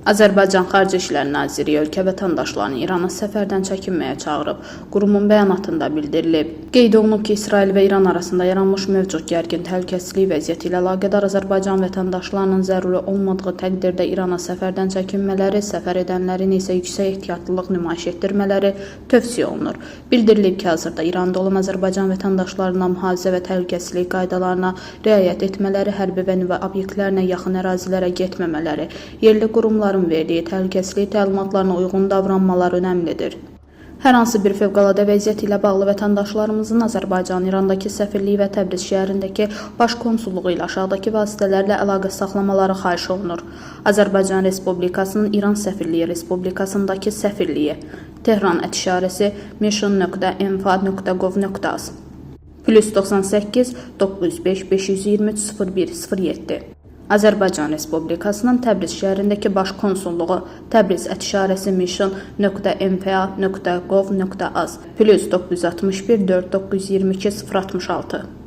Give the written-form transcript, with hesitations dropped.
Azərbaycan Xarici İşlər Nazirliyi ölkə vətəndaşlarını İrana səfərdən çəkinməyə çağırıb. Qurumun bəyanatında bildirilib. Qeyd olunub ki, İsrail və İran arasında yaranmış mövcud gərgin təhlükəsizlik vəziyyəti ilə əlaqədar Azərbaycan vətəndaşlarının zəruri olmadığı təqdirdə İrana səfərdən çəkinmələri, səfər edənlərin isə yüksək ehtiyatlılıq nümayiş etdirmələri tövsiyə olunur. Bildirilib ki, hazırda İranda olan Azərbaycan vətəndaşlarına mühafizə və təhlükəsizlik qaydalarına riayət etmələri, hərbi və nüvə obyektlərinə yaxın ərazilərə getməmələri, yerli qurumların verdiyi təhlükəsizlik təlimatlarına uyğun davranmalar önəmlidir. Hər hansı bir fövqəladə vəziyyət ilə bağlı vətəndaşlarımızın Azərbaycan İrandakı səfirliyi və Təbriz şəhərindəki baş konsulluğu ilə aşağıdakı vasitələrlə əlaqə saxlamaları xahiş olunur. Azərbaycan Respublikasının İran Səfirliyi Respublikasındakı səfirliyi Tehran @işarəsi mission.enfa.gov.az +98 905 523 01 07 Azərbaycan Respublikasının Təbriz şəhərindəki baş konsulluğu Təbriz @işarəsi mission.enfa.gov.az +961 4 922 066